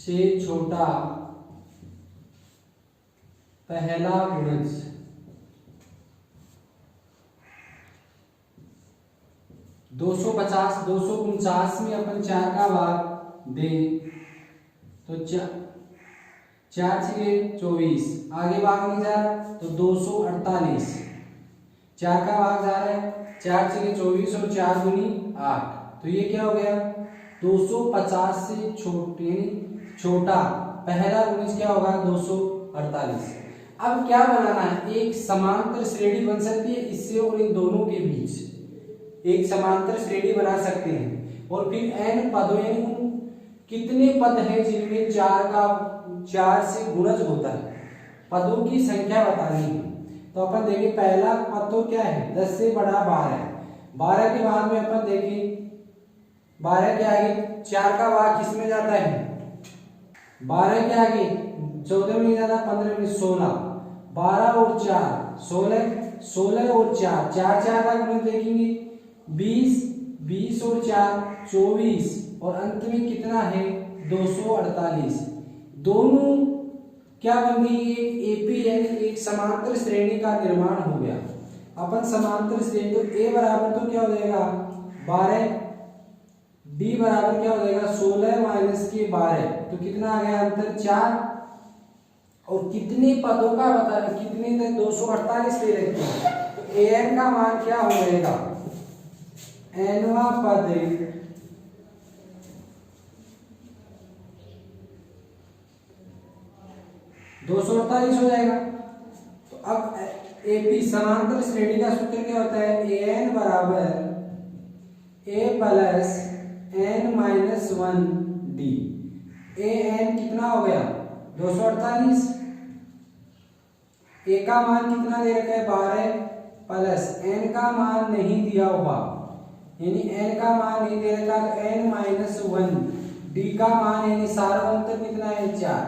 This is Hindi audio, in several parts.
से छोटा पहला गुणज। 250 249 में अपन 4 का भाग दें तो 4 छके 24, आगे भाग नहीं जा रहा तो 248, 4 का भाग जा रहा है, 4 छके 24 और 4 दूनी 8, तो ये क्या हो गया 250 से छोटा पहला गुणज क्या होगा 248। अब क्या बनाना है, एक समांतर श्रेणी बन सकती है इससे और इन दोनों के बीच एक समांतर श्रेणी बना सकते हैं, और फिर n पदों यानी कितने पद हैं जिनमें 4 से गुणज होता है, पदों की संख्या बतानी है। तो अपन देखें पहला पद तो क्या है 10 से बड़ा 12, 12 के बाद में अपन देखें 12 के आगे 4 का भाग किसमें जाता है, 12 के आगे 14 में नहीं जाता, 15 में 16, 12 और 4 16, 16 और 4 4 का गुणज देखेंगे 20, 20 और 4 24, और अंत में कितना है 248। दोनों क्या बन गई, एक एपी यानी एक समांतर श्रेणी का निर्माण हो गया। अपन समांतर श्रेणी तो ए बराबर तो क्या हो जाएगा 12, डी बराबर क्या हो जाएगा 16 माइनस के 12, तो कितना आ गया अंतर 4, और कितने पदों का बता कितने तक 248 ले रखते हैं, तो एन का मान क्या हो जाएगा, एनवा पद 248 हो जाएगा। तो अब एपी समांतर श्रेणी का सूत्र क्या होता है, एन बराबर a plus n minus 1 D. A N कितना हो गया 248, ए का मान कितना दे रखा है 12 प्लस एन का मान नहीं दिया हुआ यानी एन का मान नहीं दे रखा तो एन माइनस 1, डी का मान यानी सार्वंतर कितना है 4,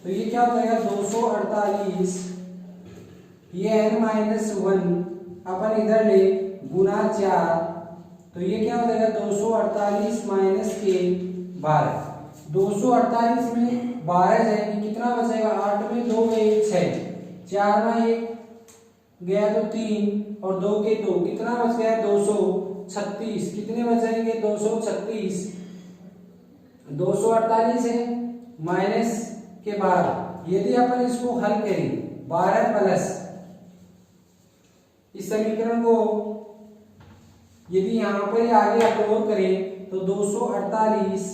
तो ये क्या हो जाएगा 248, ये एन माइनस 1 अपन इधर ले गुना 4, तो ये क्या हो जाएगा 248 माइनस के 12, 248 में 12 जाएंगे कितना बचेगा 8 में 2 गए 6, 4 में 1 गया तो 3 और 2 के 2 कितना बच गया 236, कितने बचेंगे 236, 248 है माइनस के 12, यदि अपन इसको हल करें 12 प्लस इस समीकरण को यदि यहां पर आगे अपलोड करें तो 248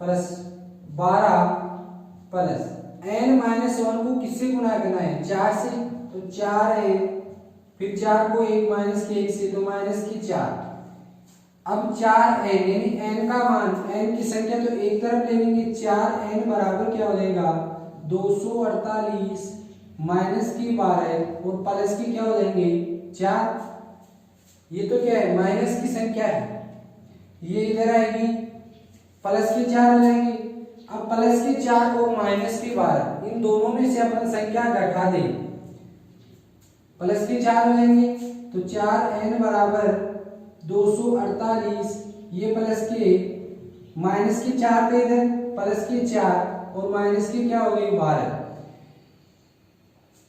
प्लस 12 प्लस n माइनस 1 को किससे गुणा करना है 4 से, तो 4 है, फिर 4 को 1 माइनस के 1 से तो माइनस की 4, अब 4n यानी n का मान n की संख्या तो एक तरफ ले लेंगे 4n बराबर क्या हो जाएगा 248 माइनस की 12 और प्लस की क्या हो जाएंगे 4, ये तो क्या है माइनस की संख्या है, ये इधर आएगी प्लस की 4 हो जाएंगे। अब प्लस की 4 और माइनस की 12 इन दोनों में से अपन संख्या घटा दें, प्लस की 4 हो जाएंगे तो 4n बराबर 248, ये प्लस के माइनस की 4 दे इधर प्लस की 4 और माइनस की क्या हो गई 12,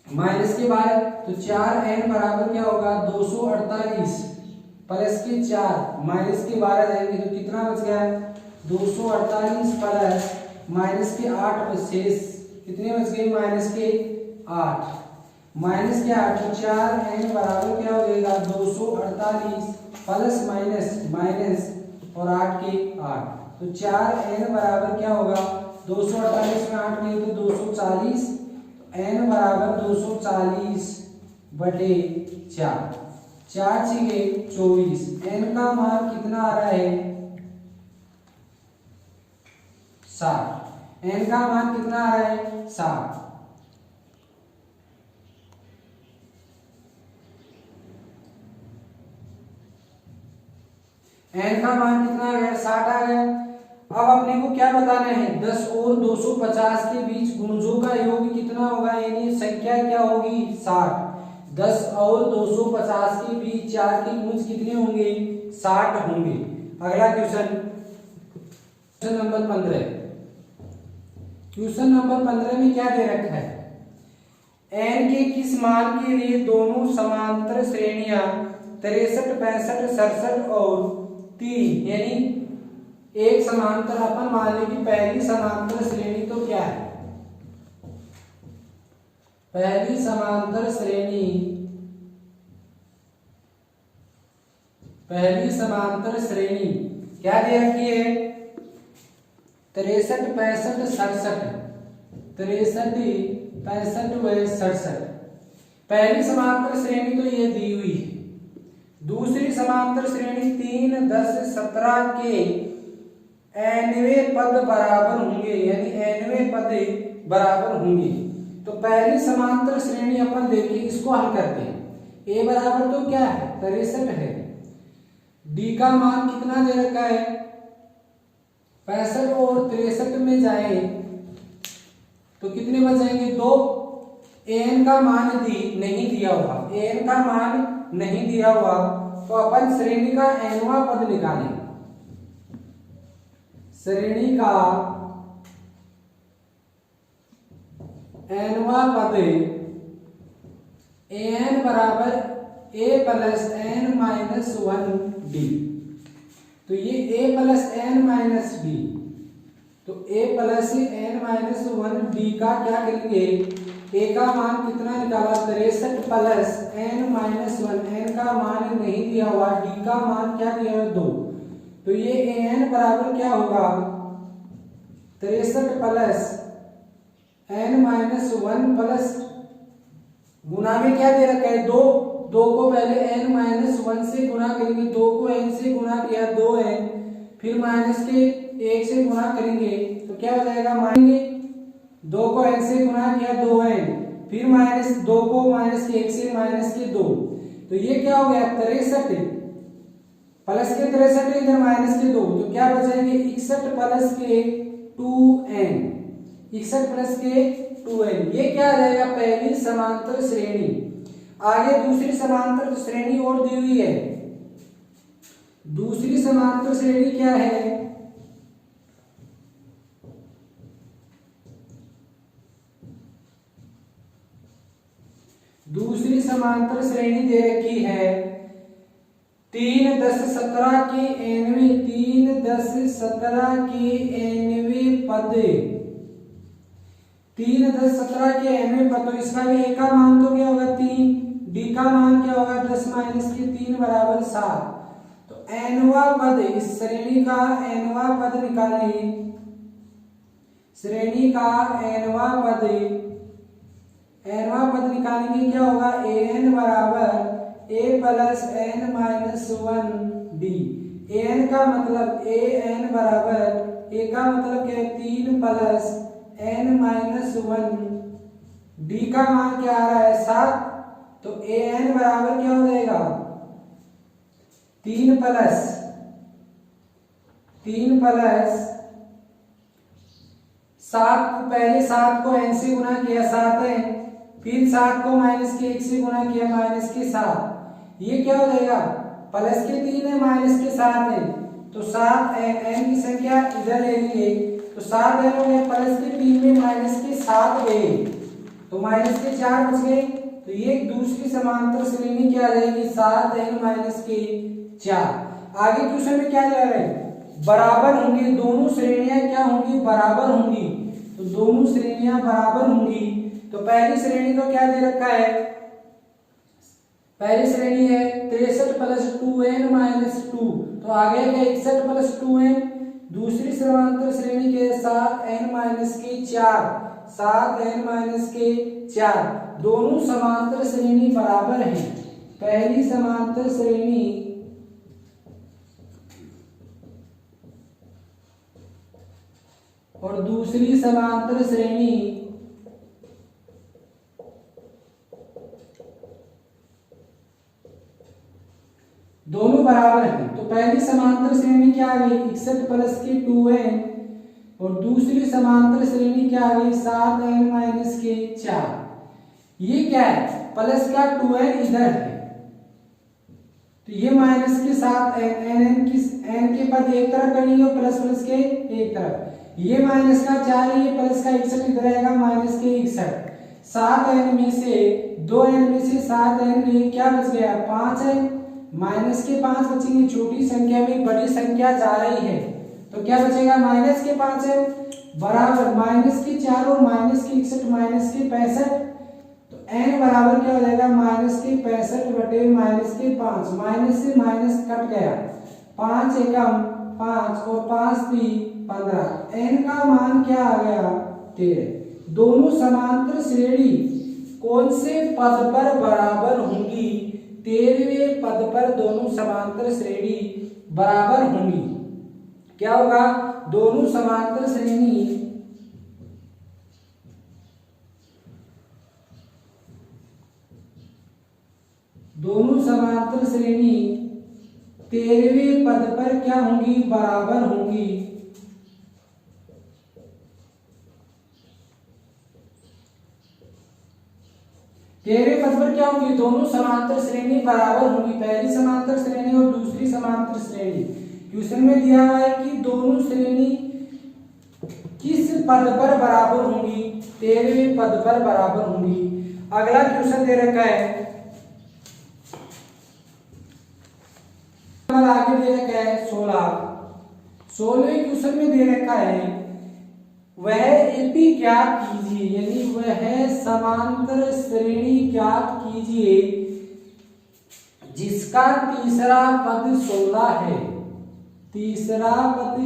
माइनस के 12 तो 4n बराबर क्या होगा 248 प्लस के 4 माइनस के 12 जाएंगे तो कितना बच गया 248 प्लस माइनस के 8 शेष कितने बच गए माइनस के 8, माइनस के 8 तो 4n बराबर क्या हो जाएगा 248 प्लस माइनस माइनस और 8 के 8, तो 4n बराबर क्या होगा 248 में 8 गए तो 240, n बराबर 240 बटे 4, 4 छके 24, n का मान कितना आ रहा है 60, n का मान कितना आ रहा है 60, n का मान कितना आ गया 60 आ गया। अब अपने को क्या बताना है 10 और 250 के बीच गुणजों का योग कितना होगा यानी संख्या क्या होगी 60, 10 और 250 के बीच 4 के गुणज कितने होंगे 60 होंगे। अगला क्वेश्चन नंबर 15, क्वेश्चन नंबर 15 में क्या दे रखा है, n के किस मान के लिए दोनों समांतर श्रेणियां 63, 65, 67 और 3 यानी एक समांतर, अपन मान लें कि पहली समांतर श्रेणी तो क्या है, पहली समांतर श्रेणी क्या दे रखी है, 63, 65, 67, 63, 65 व 67। पहली समांतर श्रेणी तो ये दी हुई है। दूसरी समांतर श्रेणी 3, 10, 17 के nवें पद बराबर होंगे, यानी nवें पद बराबर होंगे। तो पहली समांतर श्रेणी अपन देखिए, इसको हल करते हैं। a बराबर तो क्या है, 63 है। d का मान कितना दे रखा है, 65 और 63 में जाए तो कितने बचेंगे, 2। an का मान नहीं दिया हुआ, an का मान नहीं दिया हुआ, तो अपन श्रेणी का nवां पद निकालें। श्रेणी का nवां पद an बराबर a plus n minus 1d। तो ये a plus n minus d, तो a plus n minus 1d का क्या करेंगे, a का मान कितना निकाला, 63 प्लस n माइनस 1, n का मान नहीं दिया हुआ, d का मान क्या दिया है, 2। तो ये an बराबर क्या होगा, 63 प्लस n माइनस 1 प्लस गुना में क्या दे रखा है, 2। 2 को पहले n माइनस 1 से गुना करेंगे, 2 को n से गुना किया 2n, फिर माइनस के 1 से गुना करेंगे तो क्या हो जाएगा, मानेंगे 2 को n से गुना किया 2n, फिर माइनस 2 को माइनस के 1 से माइनस के 2, तो ये क्या हो गया, 63 प्लस के 63 इधर माइनस के 2, तो क्या बचेंगे, 61 प्लस के 2n, 61 प्लस के 2n। ये क्या आ जाएगा, पहली समांतर श्रेणी। आगे दूसरी समांतर श्रेणी और दी हुई है। दूसरी समांतर श्रेणी क्या है, दूसरी समांतर श्रेणी दे रखी है 3, 10, 17 के nवें, 3, 10, 17 के nवें पद, 3, 10, 17 के nवें पद। तो इसका भी a का मान तो क्या होगा, 3, d का मान क्या होगा, 10 माइनस के 3 बराबर 7। तो nवां पद, इस श्रेणी का nवां पद निकालें, श्रेणी का nवां पद निकालेंगे, क्या होगा, an बराबर a plus n minus 1d। an का मतलब an बराबर, a का मतलब क्या है, 3 प्लस n माइनस 1, d का मान क्या आ रहा है, 7। तो an बराबर क्या हो जाएगा, 3 प्लस 7 को, पहले 7 को n से गुना किया 7 है, फिर 7 को माइनस के 1 से गुना किया माइनस के 7, ये क्या हो जाएगा, प्लस के 3 है माइनस के 7 है, तो 7 n की संख्या इधर ले लेंगे, तो 7 n हो गया, प्लस के 3 में माइनस के 7 गए, तो माइनस के 4 बच गए। तो ये दूसरी समांतर श्रेणी क्या आ जाएगी, 7n माइनस के 4। आगे क्वेश्चन में क्या जा रहा है, बराबर होंगे, दोनों श्रेणियां क्या होंगी, बराबर होंगी। तो दोनों श्रेणियां बराबर होंगी, तो पहली श्रेणी तो क्या दे रखा है, पहली श्रेणी है 63 प्लस 2n माइनस 2, तो आगे क्या 61 प्लस 2n। दूसरी समांतर श्रेणी के 7n माइनस के 4, 7n माइनस के 4। दोनों समांतर श्रेणी बराबर हैं। पहली समांतर श्रेणी और दूसरी समांतर श्रेणी दोनों बराबर हैं। तो पहली समांतर श्रेणी क्या आ गई, 61 प्लस के 2n, और दूसरी समांतर श्रेणी क्या आ गई, 7n माइनस के 4। ये क्या है, प्लस का 2n इधर है, तो ये माइनस के साथ एन के पद एक तरफ करेंगे और प्लस प्लस के एक तरफ। ये माइनस का 4 है, ये प्लस का 61 इधर आएगा माइनस के 61। 7n में से 2n में से 7n में क्या बच गया 5 है, माइनस के 5 बचेंगे। छोटी संख्या में बड़ी संख्या जा रही है तो क्या बचेगा माइनस के 5 है बराबर माइनस के 4 और माइनस के 61 माइनस के 65। तो n बराबर क्या हो जाएगा माइनस के 65 बटे माइनस के 5। माइनस से माइनस कट गया, 5 एकम 5 और 5 3 15। n का मान क्या आ गया 13। दोनों समांतर श्रेणी कौन से पद पर बराबर होंगी, 13वें पद पर दोनों समांतर श्रेणी बराबर होंगी। क्या होगा दोनों समांतर श्रेणी दोनों समांतर श्रेणी 13वें पद पर क्या होंगी बराबर होंगी। तेरहवें पद पर क्या होंगी दोनों समांतर श्रेणी बराबर होंगी, पहली समांतर श्रेणी और दूसरी समांतर श्रेणी। क्वेश्चन में दिया हुआ है कि दोनों श्रेणी किस पद पर बराबर होंगी, 13वें पद पर बराबर होंगी। अगला क्वेश्चन दे रखा है, आगे दे रखा है 16वें क्वेश्चन में दे रखा है वह एपी ज्ञात कीजिए, यानी वह समांतर श्रेणी ज्ञात कीजिए जिसका तीसरा पद 16 है। तीसरा पद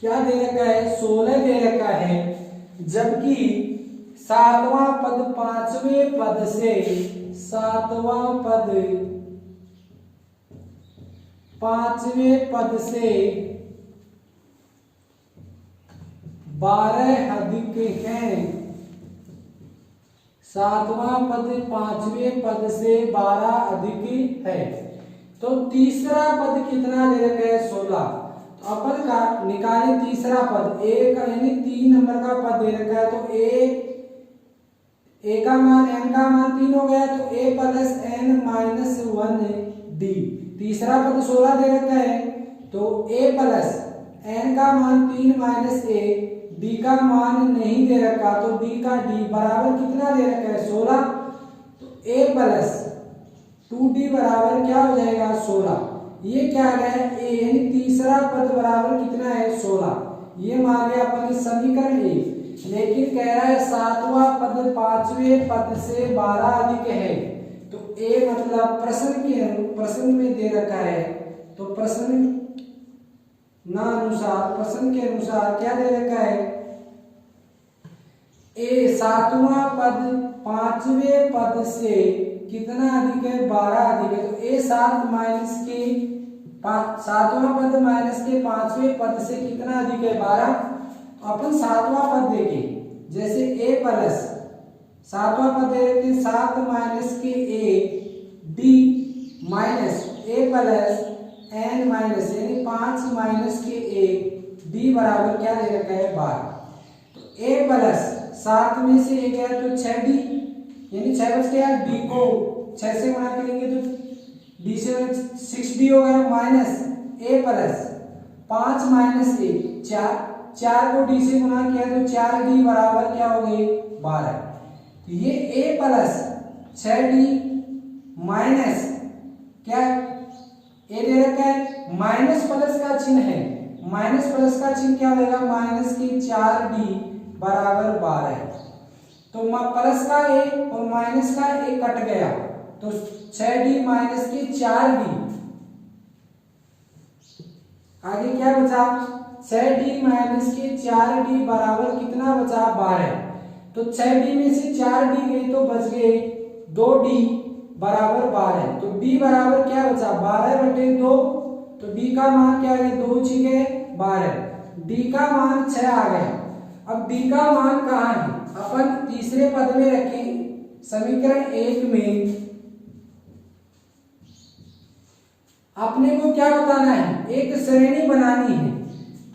क्या दे रखा है 16 दे रखा है, जबकि सातवां पद पांचवें पद से सातवां पद पांचवें पद से 12 अधिक है। सातवां पद पांचवें पद से 12 अधिक है। तो तीसरा पद कितना दे रखा है 16। तो अपन का निकाले तीसरा पद, एक यानी 3 नंबर का पद दे रखा है तो ए का मान n का मान 3 हो गया तो a plus n minus 1 d। तीसरा पद 16 दे रखा है तो a प्लस n का मान 3 माइनस a, d का मान नहीं दे रखा तो d का d बराबर कितना दे रखा है 16। तो a प्लस 2d बराबर क्या हो जाएगा 16। ये क्या आ गया a, यानी तीसरा पद बराबर कितना है 16। ये मान लिया अपन समीकरण ए। लेकिन कह रहा है सातवां पद पांचवें पद से 12 अधिक है, तो ए मतलब प्रश्न में दे रखा है तो प्रश्न के अनुसार क्या दे रखा है ए सातवां पद पांचवें पद से कितना अधिक है 12 अधिक है। तो ए 7 माइनस के सातवां पद माइनस के पांचवें पद से कितना अधिक है 12। अपन सातवां पद देखें, जैसे a प्लस सातवां पद देखे 7 माइनस के a d minus a plus n minus यानी 5 माइनस के a d बराबर क्या दे रखा है 12। तो a प्लस 7 में से a गया तो 6d यानी 6 बच गया, d को 6 से गुणा करेंगे तो d से 6d हो गया minus a plus 5 minus a 4 को d से गुणा किया तो 4d बराबर क्या हो गई 12। तो ये a प्लस 6d माइनस क्या a दे रखा है माइनस प्लस का चिन्ह है, माइनस प्लस का चिन्ह क्या होगा माइनस की 4d बराबर 12। तो प्लस का a और माइनस का a कट गया तो 6d माइनस की 4d आगे क्या बचा 6d माइनस के 4d बराबर कितना बचा 12। तो 6d में से 4d गई तो बच गए 2d बराबर 12। तो d बराबर क्या बचा 12 बटे 2। तो d का मान क्या है 2 छिके 12, d का मान 6 आ गया। अब d का मान कहाँ है, अपन तीसरे पद में रखें समीकरण 1 में। अपने को क्या बताना है एक श्रेणी बनानी है,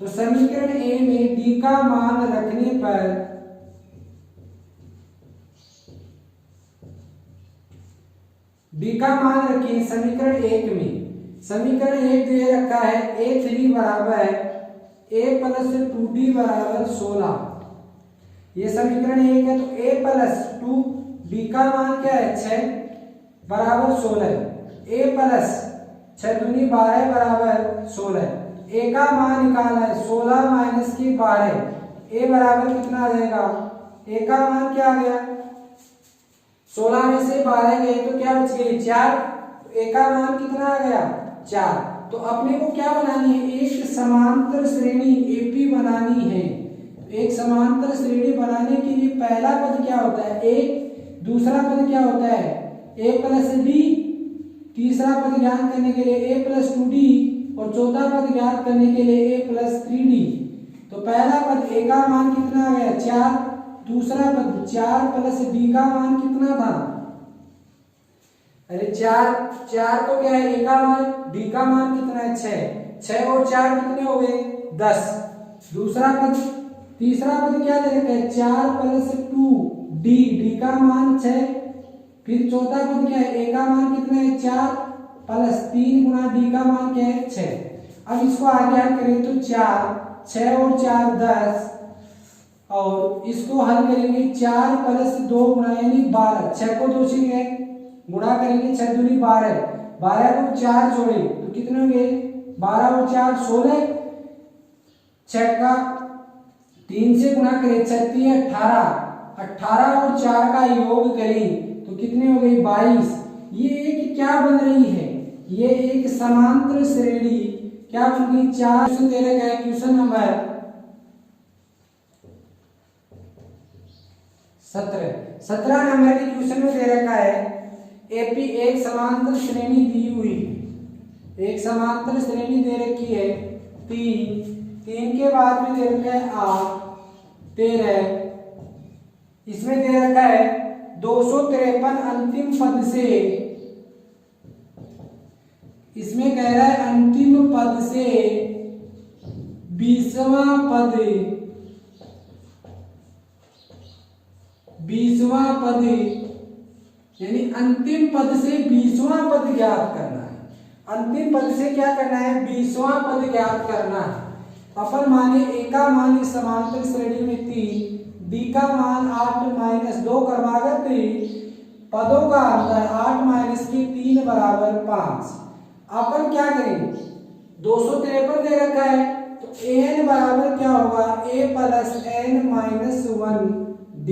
तो समीकरण ए में d का मान रखने पर डी का मान रखिए समीकरण 1 में। समीकरण 1 दे रखा है a3 बराबर a प्लस 2d बराबर 16। ये समीकरण 1 है, तो a प्लस 2 d का मान क्या है 6 बराबर 16। a प्लस 6 दूनी 12 बराबर 16। a का मान निकालना है 16 माइनस की 12। a बराबर कितना आ जाएगा, a का मान क्या आ गया 16 में से 12 गए तो क्या बच गई 4। a का मान कितना आ गया 4। तो अपने को क्या बनानी है, एक समांतर श्रेणी AP बनानी है। एक समांतर श्रेणी बनाने के लिए पहला पद क्या होता है a, दूसरा पद क्या होता है a प्लस d, तीसरा पद ज्ञात करने के लिए a प्लस 2d और चौथा पद ज्ञात करने के लिए a प्लस 3d। तो पहला पद a का मान कितना आ गया 4, दूसरा पद 4 प्लस d का मान कितना था, अरे 4 तो क्या है a का मान, d का मान कितना है 6 और 4 कितने हो गए 10। दूसरा पद, तीसरा पद क्या दे रखा है 4 प्लस 2d, d का मान 6। फिर चौथा पद क्या है a का मान कितना है 4 प्लस 3 गुना d का मान क्या है 6। अब इसको आगे हल करें तो 4, 6 और 4 10 और इसको हल करेंगे 4 प्लस 2 गुना यानी 12। 6 को 2 से गुणा करेंगे 6 दूनी 12, 12 को 4 जोड़े तो कितने होंगे 12 और 4 16। 6 का 3 से गुणा करें 6 3 18, 18 और 4 का योग करें तो कितने हो गई 22। ये एक क्या बन रही है, ये एक समांतर श्रेणी क्या बन गई 4। क्वेश्चन दे रखा है क्वेश्चन नंबर 17 नंबर के क्वेश्चन में दे रखा है एपी एक समांतर श्रेणी दी हुई, एक समांतर श्रेणी दे रखी है 3 के बाद में दे रखा है 8 13। इसमें दे रखा है 253 अंतिम पद से, इसमें कह रहा है अंतिम पद से 20वां पद, 20वां पद यानी अंतिम पद से 20वां पद ज्ञात करना है। अंतिम पद से क्या करना है 20वां पद ज्ञात करना है। अपन माने a का मान इस समांतर श्रेणी में 3, d का मान 8 माइनस 2 क्रमागत पदों का अंतर 8 माइनस के 3 बराबर 5। अपन क्या करें 253 दे रखा है तो an बराबर क्या होगा a plus n minus 1d।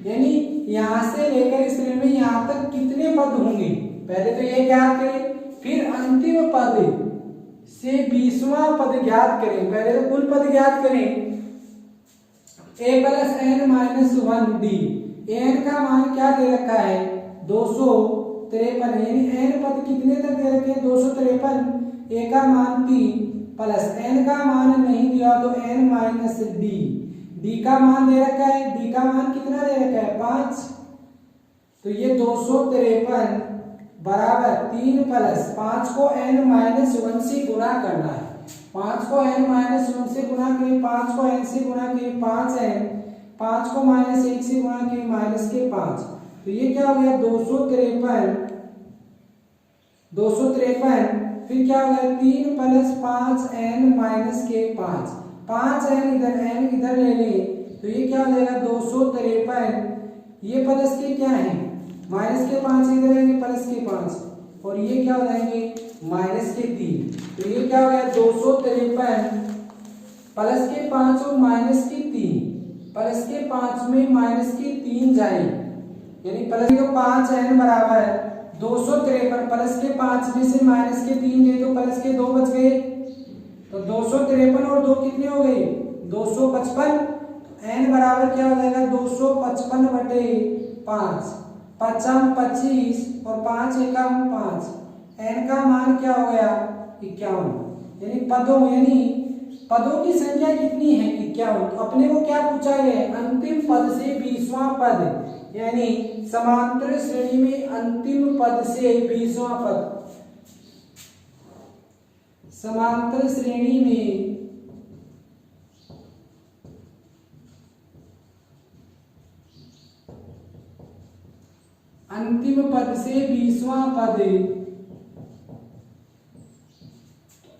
यानी यहां से लेकर इस श्रेणी में यहां तक कितने पद होंगे, पहले तो ये ज्ञात करें फिर अंतिम पद से 20वां पद ज्ञात करें। पहले तो कुल पद ज्ञात करें a plus n minus 1d। n का मान क्या दे रखा है 253, यानी n पद कितने तक दे रखे हैं 253। a का मान 3 प्लस n का मान नहीं दिया तो n माइनस d का मान दे रखा है, d का मान कितना दे रखा है 5। तो ये 253 बराबर 3 प्लस 5 को n माइनस 1 से गुणा करना है। 5 को n माइनस 1 से गुणा करें, 5 को n से गुणा करें 5n, 5 को माइनस 1 से गुणा करें माइनस के 5। तो ये क्या हो गया 253 फिर क्या हो गया 3 प्लस 5n माइनस के 5, 5n इधर n इधर ले लें तो ये क्या हो जाएगा 253। ये प्लस के क्या है माइनस के 5 इधर आएंगे प्लस के 5 और ये क्या हो जाएंगे माइनस के 3। तो ये क्या हो गया 253 प्लस के 5 और माइनस के 3, प्लस के 5 में माइनस के 3 जाए यानी प्लस के 5n बराबर 253 प्लस के 5 में से माइनस के 3 गए तो प्लस के 2 बच गए। तो 253 और 2 कितने हो गए 255। n बराबर क्या हो जाएगा 255 बटे 5, 5 25 और 5 एकम 5। n का मान क्या हो गया 51। यानी पदों की संख्या कितनी है 51। तो अपने को क्या पूछा गया है अंतिम पद से 20वां पद, यानी समांतर श्रेणी में अंतिम पद से 20वां पद, समांतर श्रेणी में अंतिम पद से 20 32वां पद,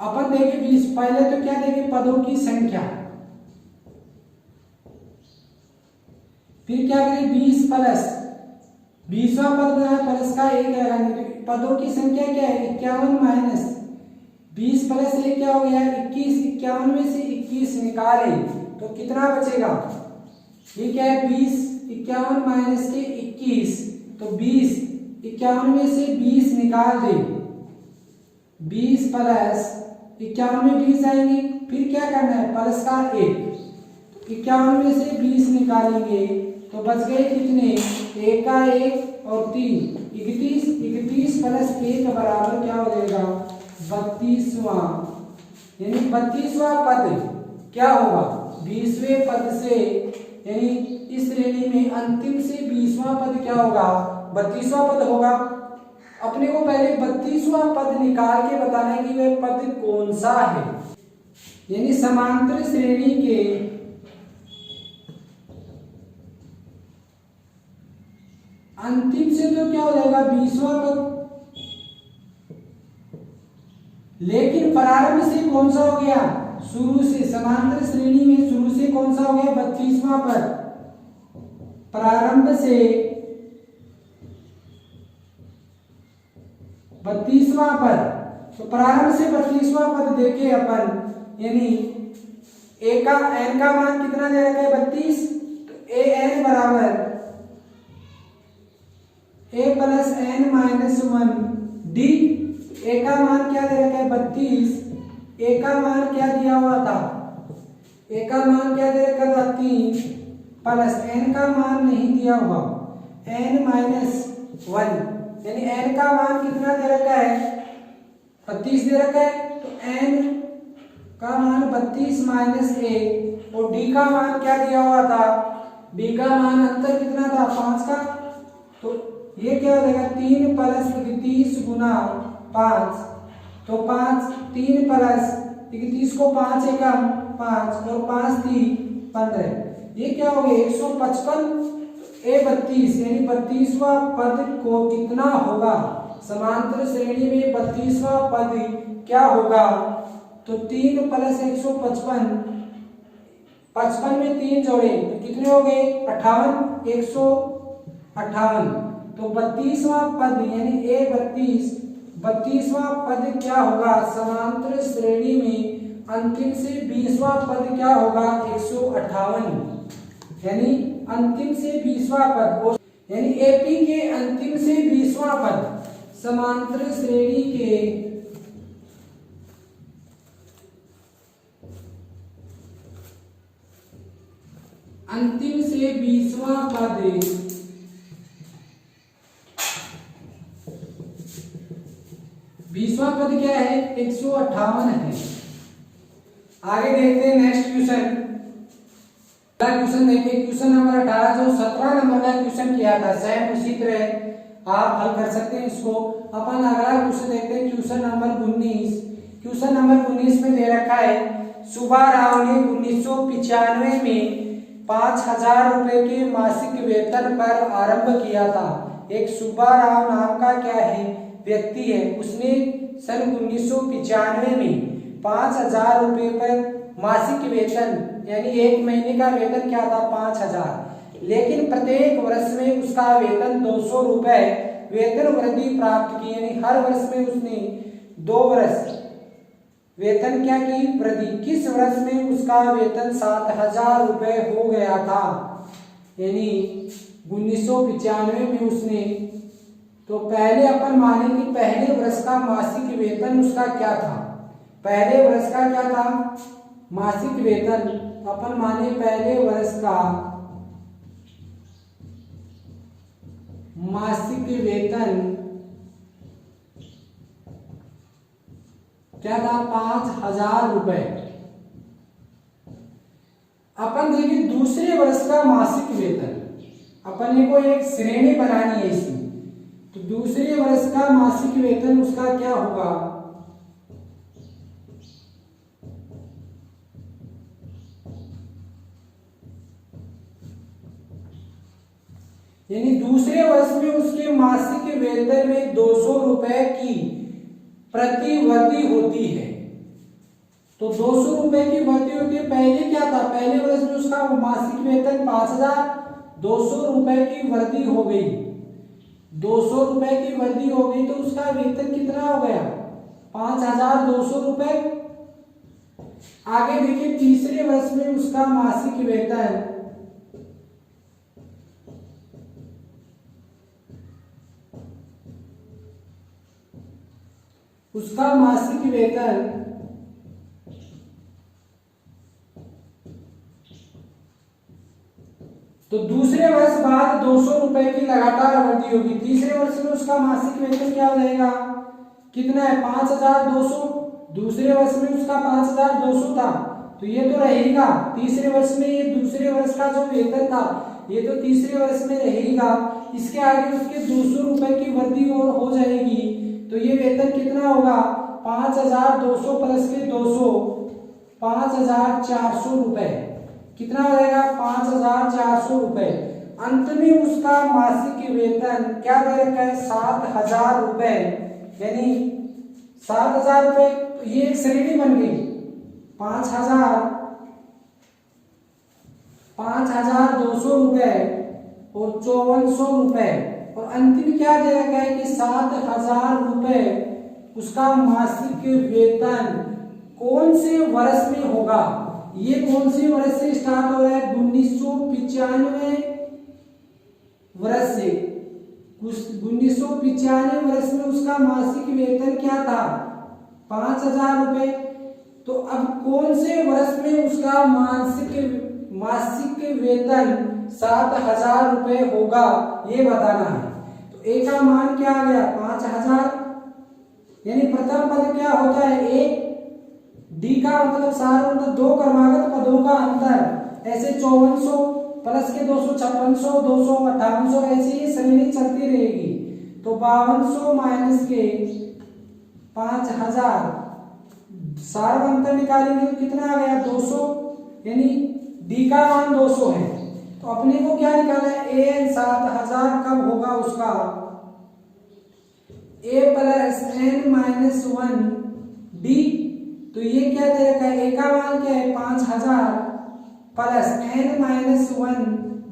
अपन देखें 20, पहले तो क्या देखें पदों की संख्या, फिर क्या करें 20 प्लस 20वां पद बनाया प्लस का 1 लगाएंगे, तो पदों की संख्या क्या है 51 माइनस 20 प्लस 1 क्या हो गया 21, 51 में से 21 निकाले तो कितना बचेगा, ये क्या है 20, 51 माइनस के 21, तो 20, 51 में से 20 निकाल दे, 20 प्लस 51 में 20 आएंगे, फिर क्या करना है प्लस का 1, तो 51 में से 20 निकालेंगे तो बच गए कितने, 1 का 1 और 3, 31, 31 प्लस 1 बराबर क्या हो जाएगा 32वां, यानी 32वां पद क्या होगा 20वें पद से, यानी इस श्रेणी में अंतिम से 20वां पद क्या होगा 32वां पद होगा। अपने को पहले 32वां पद निकाल के बताना है कि वह पद कौन सा है, यानी समांतर श्रेणी के अंतिम से तो क्या हो जाएगा 20वां पद, लेकिन प्रारंभ से कौन सा हो गया, शुरू से, समांतर श्रेणी में शुरू से कौन सा हो गया 32वां पद, प्रारंभ से 32वां पद, तो प्रारंभ से 32वां पद देखे अपन, यानी ए का एन का मान कितना दे रखा है 32, तो ए एन बराबर a plus n minus 1 D, ए का मान क्या दे रखा है 32, ए का मान क्या दिया हुआ था, ए का मान क्या दे रखा था 3, प्लस एन का मान नहीं दिया हुआ एन माइनस 1, यानी एन का मान कितना दे रखा है 32 दे रखा है, तो एन का मान 32 माइनस 1, और डी का मान क्या दिया हुआ था, डी का मान अंतर कितना था 5 का, तो ये क्या हो जाएगा 3 प्लस 31 गुना 5, तो 5, 3 प्लस 31 को 5 एकम 5 और 5 3 15, ये क्या हो गया 155, ए 32, यानी 32वां पद को कितना होगा, समांतर श्रेणी में 32वां पद क्या होगा, तो 3 प्लस 155, 55 में 3 जोड़े तो कितने हो गए 58, 158, तो 32वां पद यानी ए 32, 32वां पद क्या होगा, समांतर श्रेणी में अंतिम से 20वां पद क्या होगा 158, यानी अंतिम से 20वां पद, यानी एपी के अंतिम से 20वां पद समांतर श्रेणी के अंतिम से 20वां पद 20वां पद क्या है 158 है। आगे देखते हैं नेक्स्ट क्वेश्चन, अगला क्वेश्चन देखिए, क्वेश्चन नंबर 18 जो 17 नंबर का क्वेश्चन किया था सेम उसी तरह आप हल कर सकते हैं इसको। अपन अगला क्वेश्चन देखते हैं क्वेश्चन नंबर 19। क्वेश्चन नंबर 19 में दे रखा है सुब्बा राव ने 1995 में 5000 रुपए के मासिक वेतन पर आरंभ किया था। एक सुब्बा राव नाम का क्या है व्यक्ति है, उसने सन 1995 में 5000 रुपए पर मासिक वेतन यानी एक महीने का वेतन क्या था 5000, लेकिन प्रत्येक वर्ष में उसका वेतन 200 रुपए वेतन वृद्धि प्राप्त की, यानी हर वर्ष में उसने 2 वर्ष वेतन क्या की वृद्धि। किस वर्ष में उसका वेतन 7000 रुपए हो गया था, यानी 1995 में उसने, तो पहले अपन माने कि पहले वर्ष का मासिक वेतन उसका क्या था, पहले वर्ष का क्या था मासिक वेतन, अपन माने पहले वर्ष का मासिक वेतन क्या था 5000 रुपए। अपन देखिए दूसरे वर्ष का मासिक वेतन, अपन को एक श्रेणी बनानी है इसमें, तो दूसरे वर्ष का मासिक वेतन उसका क्या होगा, यानी दूसरे वर्ष में उसके मासिक वेतन में 200 रुपए की प्रतिवृद्धि होती है। तो 200 रुपए की वृद्धि होती है। पहले क्या था, पहले वर्ष में उसका मासिक वेतन 5200 रुपए की वृद्धि हो गई, 200 रुपए की वृद्धि हो गई, तो उसका वेतन कितना हो गया, 5200 रुपए। आगे देखिए तीसरे वर्ष में उसका मासिक वेतन तो दूसरे वर्ष बाद 200 रुपए की लगातार वृद्धि होगी। तीसरे वर्ष में उसका मासिक वेतन क्या हो जाएगा, कितना है, 5200। दूसरे वर्ष में उसका 5200 था, तो ये तो रहेगा तीसरे वर्ष में, ये दूसरे वर्ष का जो वेतन था ये तो तीसरे वर्ष में रहेगा। इसके आगे उसके 200 रुपए की वृद्धि और हो जाएगी, तो ये वेतन कितना होगा, 5200 प्लस के 200, 5400 रुपए। कितना हो जाएगा, 5400 रुपए। अंत में उसका मासिक वेतन क्या दे रखा है, 7000 रुपए, यानी 7000 रुपए। तो ये एक श्रेणी बन गई, 5200 रुपए और 5400 रुपए, और अंतिम क्या दे रखा है कि 7000 रुपए उसका मासिक वेतन कौन से वर्ष में होगा। ये कौन से वर्ष से स्टार्ट हो रहा है, 1995 वर्ष से। 1995 वर्ष में उसका मासिक वेतन क्या था, 5000 रुपए। तो अब कौन से वर्ष में उसका मासिक वेतन 7000 रुपए होगा, ये बताना है। तो ए का मान क्या आ गया, 5000, यानी प्रथम पद क्या होता है, ए। डी का मतलब सार मतलब दो क्रमागत पदों का अंतर, ऐसे 5400 प्लस के 200, 5600, 200, 5800, ऐसे ही श्रेणी चलती रहेगी। तो 5200 माइनस के 5000, सार अंतर निकालेंगे तो कितना आ गया, 200, यानी डी का मान 200 है। तो अपने को क्या निकालना है, ए 7000 कब होगा उसका, ए प्लस एन माइनस 1 डी। तो ये क्या दे रखा है, ए का मान क्या है, 5000 प्लस एन माइनस 1,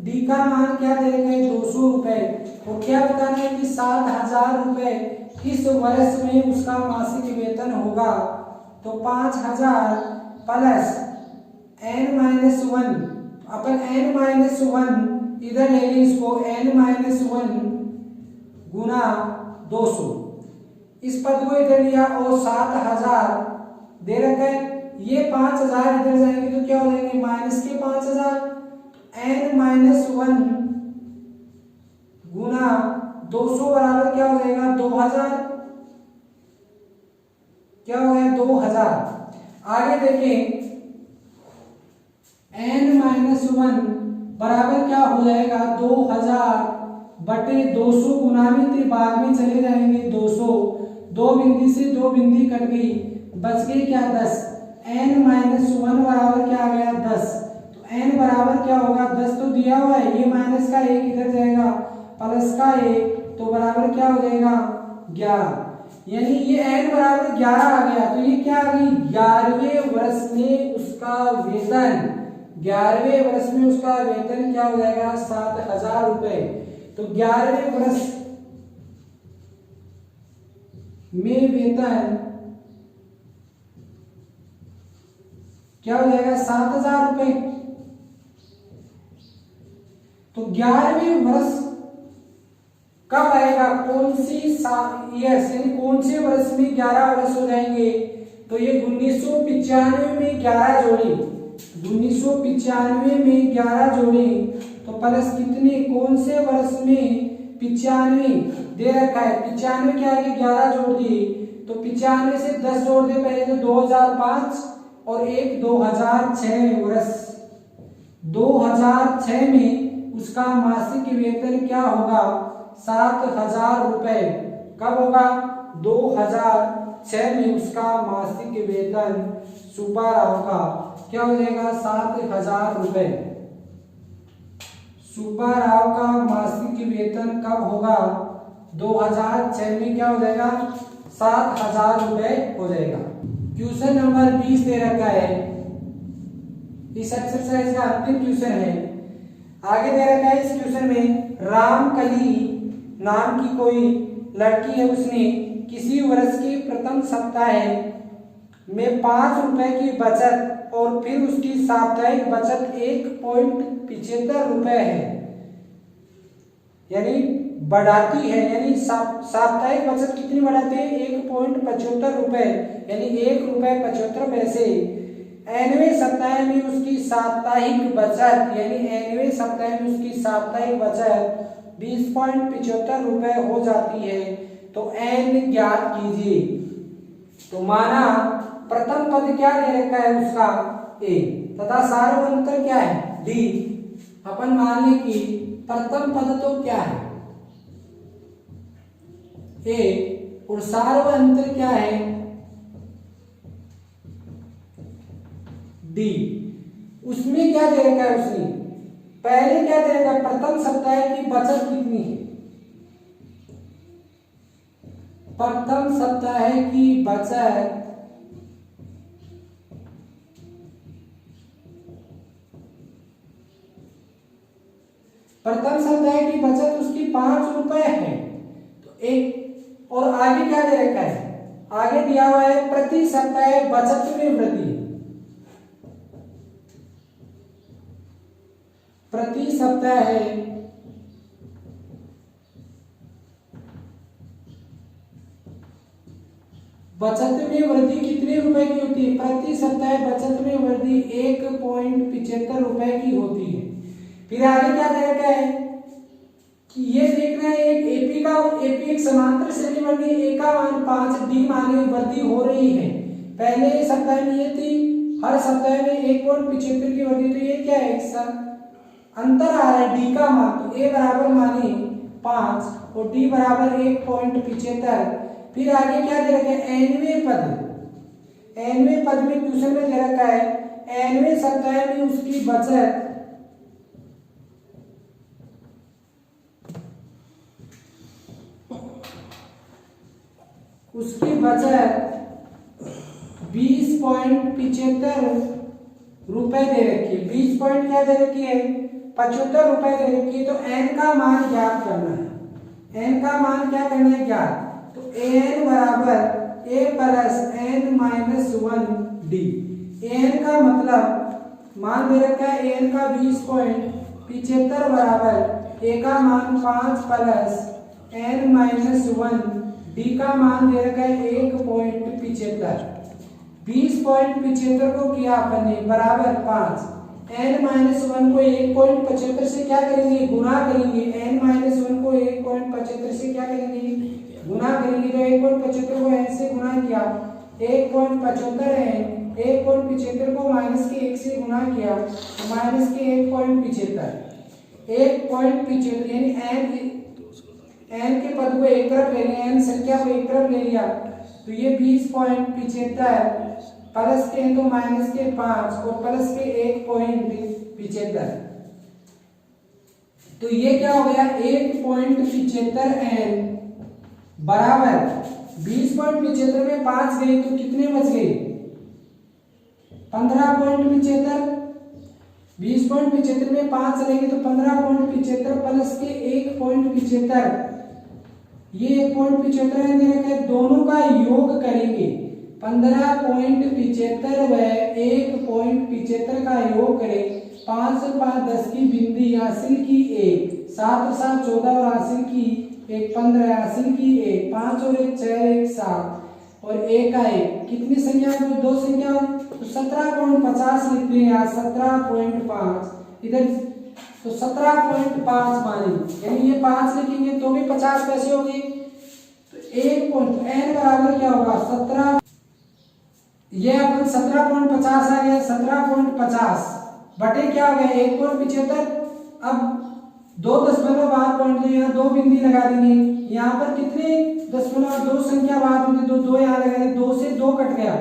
डी का मान क्या दे रखा है, 200 रुपए। और क्या बताना है कि 7000 रुपए किस वर्ष में उसका मासिक वेतन होगा। तो 5000 प्लस एन माइनस 1, अपन एन माइनस 1 इधर ले लें इसको, एन माइनस 1 गुना 200, इस पद को इधर लिया और 7000 दे रखा है। ये 5000 इधर जाएंगे तो क्या हो जाएंगे, माइनस के 5000, एन माइनस 1 गुना 200 बराबर क्या हो जाएगा, 2000। क्या हो गया, 2000। आगे देखें, एन माइनस 1 बराबर क्या हो जाएगा, 2000 बटे 200 गुना में त्रिभाग में चले जाएंगे 200, दो बिंदी से दो बिंदी कट गई, बच गई क्या, 10। एन माइनस 1 बराबर क्या आ गया, 10। तो एन बराबर क्या होगा, 10 तो दिया हुआ है, ये माइनस का 1 इधर जाएगा, प्लस का 1, तो बराबर क्या हो जाएगा, 11। यानी ये एन बराबर 11 आ गया। तो ये क्या आ गई, 11वें वर्ष में उसका वेतन, 11वें वर्ष में उसका वेतन क्या हो जाएगा, 7000 रुपए। तो 11वें वर्ष में वेतन क्या हो जाएगा, 7000 रुपए। तो 11वें वर्ष कब आएगा, कौन सी ईयर्स, यानी कौन से वर्ष में 11 वर्ष हो जाएंगे। तो ये 1995 में 11 जोड़े, 1995 में 11 जोड़े तो प्लस कितने, कौन से वर्ष में, 95 दे रखा है, 95 के आगे 11 जोड़ दिए, तो 95 से 10 जोड़ दे पहले, तो 2005 और एक 2006 वर्ष। 2006 में उसका मासिक वेतन क्या होगा, 7000 रुपए। कब होगा, 2006 में उसका मासिक वेतन सुपारा होगा, क्या हो जाएगा, 7000 रुपए। सुब्बा राव का मासिक वेतन कब होगा? 2006 में क्या हो जाएगा? 7,000 रुपए हो जाएगा। क्वेश्चन नंबर 20 दे रखा है, इस एक्सरसाइज का अंतिम क्वेश्चन है। आगे दे रखा है इस क्वेश्चन में, रामकली नाम की कोई लड़की है, उसने किसी वर्ष के प्रथम सप्ताह में 5 रुपए की बचत और फिर उसकी साप्ताहिक बचत 1.75 रुपए है, यानी बढ़ाती है, यानी साप्ताहिक बचत कितनी बढ़ाते हैं? 1.75 रुपए, यानी 1 रुपए 75 पैसे। एनवें सप्ताह में उसकी साप्ताहिक बचत, यानी एनवें सप्ताह में उसकी साप्ताहिक बचत 20.75 रुपए हो जाती है। तो एन ज्ञात कीजिए। तो माना प्रथम पद क्या दे रखा है उसका? ए, तथा सार्वअंतर क्या है? डी। अपन मान लें कि प्रथम पद तो क्या है? ए, और सार्वअंतर क्या है? डी। उसमें क्या दे रखा है उसने? पहले क्या दे रखा है? प्रथम सप्ताह की बचत कितनी है? प्रथम सप्ताह की बचत उसकी 5 रुपए है। तो एक, और आगे क्या दे रखा है? आगे दिया हुआ है प्रति सप्ताह बचत में वृद्धि। प्रति सप्ताह बचत में वृद्धि कितने रुपए की होती है? प्रति सप्ताह बचत में वृद्धि 1.75 रुपए की होती है। फिर आगे क्या दे रखा है कि ये देखना है एक एपी एक समांतर श्रेणी बनी, ए का मान 5, डी मान में वृद्धि हो रही है। पहले सप्ताह में ये थी, हर सप्ताह में 1.75 की वृद्धि। तो ये क्या है? अंतर आ रहा है डी का मान। तो ए बराबर माने 5 और डी बराबर 1.75। फिर आगे क्या दे रखा है? एनवें पद। एनवें पद में क्वेश्चन में दे रखा है एनवें सप्ताह में उसकी बचत उसकी बचत 20.75 रुपए दे रखी है। 20 पॉइंट क्या दे रखी है? 75 रुपए दे रखी है। तो एन का मान ज्ञात करना है। एन का मान क्या करना है? ज्ञात। तो एन बराबर a plus n minus 1 d. N का मतलब मान दे रखा है एन का 20.75 बराबर ए का मान 5 प्लस एन माइनस 1, डी का मान दे रखा है 1.75। 20.75 को किया अपन ने बराबर 5, n माइनस 1 को 1.75 से क्या करेंगे? गुना करेंगे। n माइनस 1 को 1.75 से क्या करेंगे? गुना करेंगे। तो 1.75 को n से गुना किया, 1.75 है, 1.75 को माइनस के 1 से गुना किया तो माइनस के 1.75 यानी n के पद को एक तरफ ले लिया, n संख्या को एक तरफ ले लिया। तो ये 20.75 प्लस के तो माइनस के 5 और प्लस के 1.75। तो ये क्या हो गया? 1.75 n बराबर 20.75 में 5 गए तो कितने बच गए? 15.75। 20.75 में 5 चलेंगे तो 15.75 प्लस के 1.75, ये 1.75 दे रखा है, दोनों का योग करेंगे। 15.75 व 1.75 का योग करें। 5 और 5 10 की बिंदी, हासिल की 1, 7 और 7 14 और हासिल की 1 15, हासिल की 1, 5 और 1 6 1 7 और 1 का 1, कितनी संख्या? दो संख्या। तो 17.50 लिखते हैं यहाँ, 17.5 इधर, तो 17.5 माने, यानी ये 5 लिखेंगे तो भी 50 पैसे होंगे। तो 1 पॉइंट n बराबर क्या होगा? 17, ये अपन 17.50 आ गया, 17.50 बटे क्या हो गया? 1.75। अब 2.2 पॉइंट, यहाँ 2 बिंदी लगा देंगे। यहाँ पर कितने 2 संख्या बाद में 2 यहाँ लगा देंगे, 2 से 2 कट गया,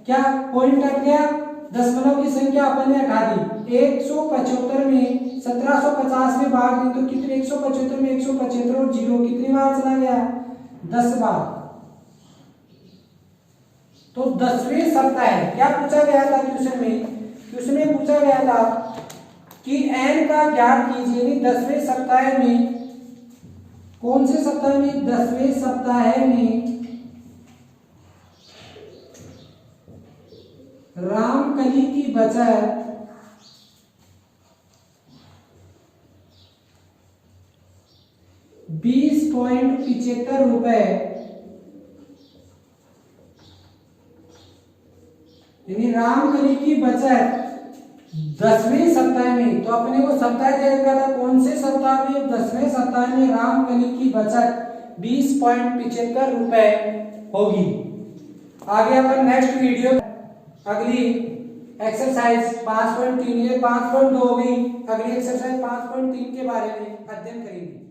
क्या पॉइंट कट गया? दशमलव की संख्या अपन ने हटा दी। 175 में 1750 में भाग दें तो कितने, 175 में 175 और 0 कितनी बार चला गया, 10 बार। तो 10वें सप्ताह क्या पूछा गया था क्वेश्चन में पूछा गया था कि n का ज्ञात कीजिए 10वें सप्ताह में, कौन से सप्ताह में, 10वें सप्ताह में रामकली की बचत 20.75 रुपए, यानी रामकली की बचत 10वें सप्ताह में, तो अपने को सप्ताह दे रखा था, कौन से सप्ताह में, 10वें सप्ताह में रामकली की बचत 20.75 रुपए होगी। आगे अपन नेक्स्ट वीडियो अगली एक्सरसाइज 5.3 ये 5.2 होगी, अगली एक्सरसाइज 5.3 के बारे में अध्ययन करेंगे।